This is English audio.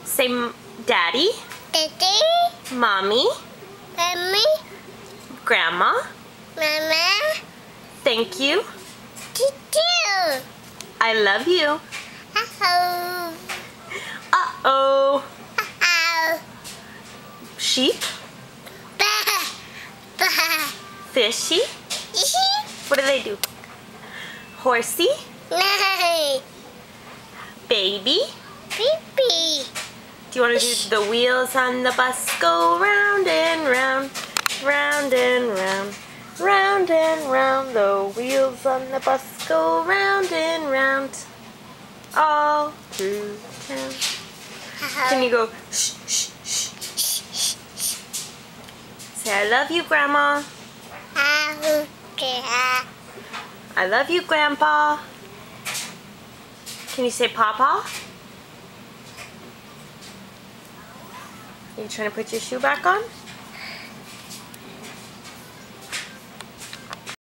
Say Daddy. Daddy. Mommy. Mommy. Grandma. Mama. Thank you. Thank I love you. Uh-oh. Uh-oh. Uh-oh. Sheep. Bah. Bah. Fishy. What do they do? Horsey. No. Baby. Baby. Do you want to do the wheels on the bus go round and round, round and round, round and round. The wheels on the bus go round and round, all through town. Can you go shh, shh, shh? Say I love you, Grandma. I love you, Grandpa. Can you say Papa? Are you trying to put your shoe back on?